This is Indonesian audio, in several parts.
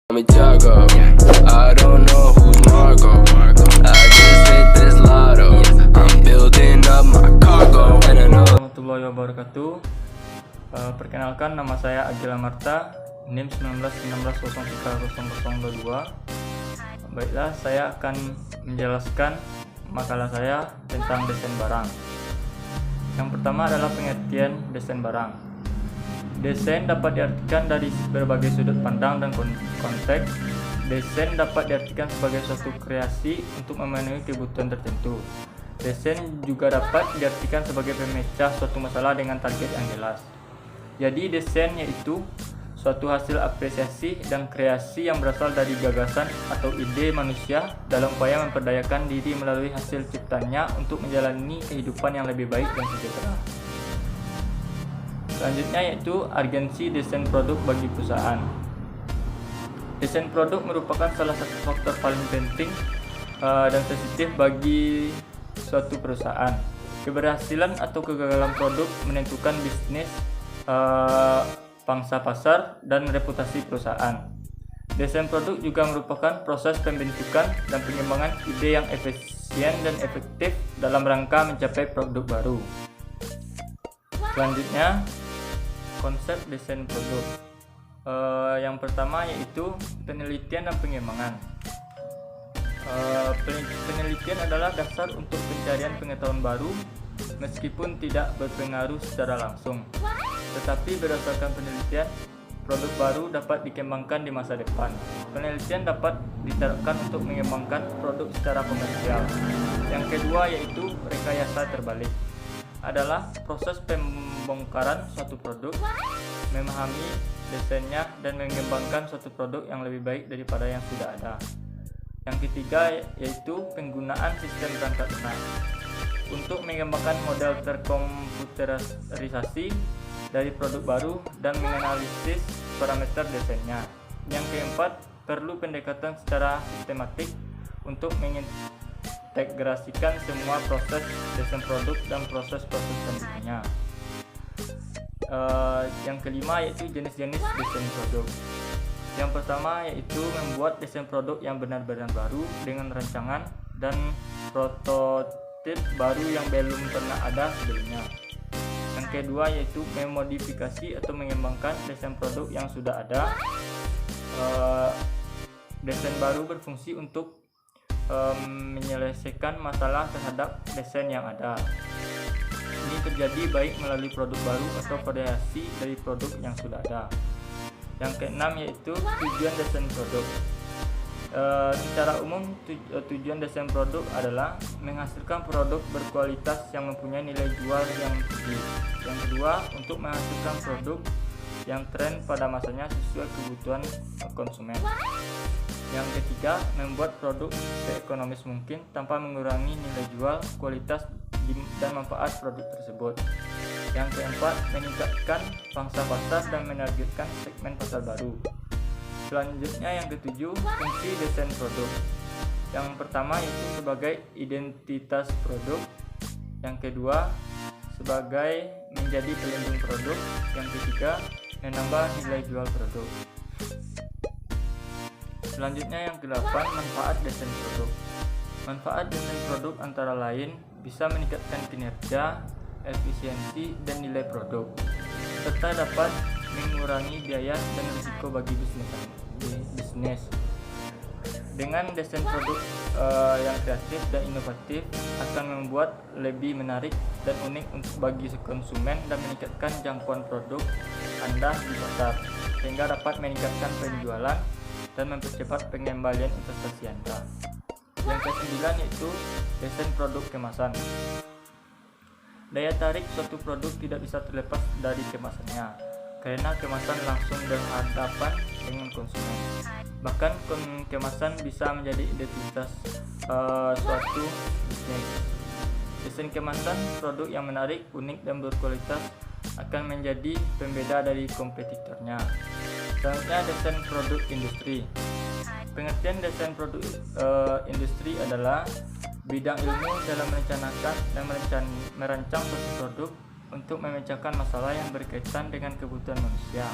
Me Tiago, I don't know who's Marco. I just hit this lotto. I'm building up my cargo. Warahmatullahi wabarakatuh. Perkenalkan, nama saya Agil Amarta, NIM 1916030022. Baiklah, saya akan menjelaskan makalah saya tentang desain barang. Yang pertama adalah pengertian desain barang. Desain dapat diartikan dari berbagai sudut pandang dan konteks. Desain dapat diartikan sebagai suatu kreasi untuk memenuhi kebutuhan tertentu. Desain juga dapat diartikan sebagai pemecah suatu masalah dengan target yang jelas. Jadi desain yaitu suatu hasil apresiasi dan kreasi yang berasal dari gagasan atau ide manusia dalam upaya memperdayakan diri melalui hasil ciptanya untuk menjalani kehidupan yang lebih baik dan sejahtera. Selanjutnya yaitu agensi desain produk bagi perusahaan. Desain produk merupakan salah satu faktor paling penting dan sensitif bagi suatu perusahaan. Keberhasilan atau kegagalan produk menentukan bisnis, pangsa pasar, dan reputasi perusahaan. Desain produk juga merupakan proses pembentukan dan pengembangan ide yang efisien dan efektif dalam rangka mencapai produk baru. Selanjutnya, konsep desain produk. Yang pertama yaitu penelitian dan pengembangan. Penelitian adalah dasar untuk pencarian pengetahuan baru meskipun tidak berpengaruh secara langsung. Tetapi berdasarkan penelitian, produk baru dapat dikembangkan di masa depan. Penelitian dapat diterapkan untuk mengembangkan produk secara komersial. Yang kedua yaitu rekayasa terbalik. Adalah proses pembongkaran suatu produk, memahami desainnya, dan mengembangkan suatu produk yang lebih baik daripada yang sudah ada. Yang ketiga yaitu penggunaan sistem perangkat lunak untuk mengembangkan model terkomputerisasi dari produk baru dan menganalisis parameter desainnya. Yang keempat, perlu pendekatan secara sistematik untuk mengintegrasikan semua proses desain produk dan proses-proses selanjutnya. Yang kelima yaitu jenis-jenis desain produk. Yang pertama yaitu membuat desain produk yang benar-benar baru dengan rancangan dan prototip baru yang belum pernah ada sebelumnya. Yang kedua yaitu memodifikasi atau mengembangkan desain produk yang sudah ada. Desain baru berfungsi untuk menyelesaikan masalah terhadap desain yang ada. Ini terjadi baik melalui produk baru atau variasi dari produk yang sudah ada. Yang keenam yaitu tujuan desain produk. Secara umum tujuan desain produk adalah menghasilkan produk berkualitas yang mempunyai nilai jual yang tinggi. Yang kedua, untuk menghasilkan produk yang tren pada masanya sesuai kebutuhan konsumen. Yang ketiga, membuat produk seekonomis mungkin tanpa mengurangi nilai jual, kualitas, dan manfaat produk tersebut. Yang keempat, meningkatkan pangsa pasar dan menargetkan segmen pasar baru. Selanjutnya yang ketujuh, fungsi desain produk. Yang pertama yaitu sebagai identitas produk. Yang kedua, sebagai menjadi pelindung produk. Yang ketiga, menambah nilai jual produk. Selanjutnya yang kedelapan, manfaat desain produk. Manfaat desain produk antara lain bisa meningkatkan kinerja, efisiensi, dan nilai produk, serta dapat mengurangi biaya dan risiko bagi bisnis. Dengan desain produk yang kreatif dan inovatif akan membuat lebih menarik dan unik untuk bagi konsumen dan meningkatkan jangkauan produk Anda di pasar, sehingga dapat meningkatkan penjualan dan mempercepat pengembalian investasi Anda. Yang ke-9 yaitu desain produk kemasan. Daya tarik suatu produk tidak bisa terlepas dari kemasannya, karena kemasan langsung berhadapan dengan konsumen. Bahkan kemasan bisa menjadi identitas suatu bisnis. Desain kemasan produk yang menarik, unik, dan berkualitas akan menjadi pembeda dari kompetitornya. Selanjutnya, desain produk industri. Pengertian desain produk industri adalah bidang ilmu dalam merencanakan dan merancang suatu produk untuk memecahkan masalah yang berkaitan dengan kebutuhan manusia.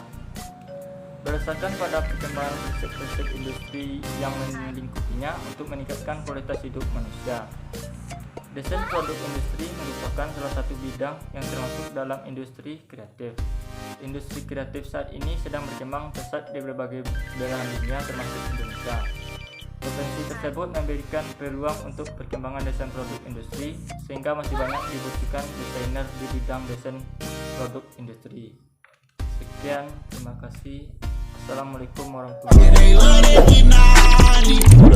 Berdasarkan pada perkembangan prinsip-prinsip industri yang melingkupinya untuk meningkatkan kualitas hidup manusia. Desain produk industri merupakan salah satu bidang yang termasuk dalam industri kreatif. Industri kreatif saat ini sedang berkembang pesat di berbagai belahan dunia termasuk Indonesia. Potensi tersebut memberikan peluang untuk perkembangan desain produk industri sehingga masih banyak dibutuhkan desainer di bidang desain produk industri. Sekian, terima kasih. Assalamualaikum warahmatullahi wabarakatuh.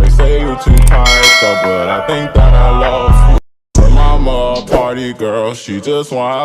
They say you too hyped up, but I think that I lost you. Her mama a party girl, she just want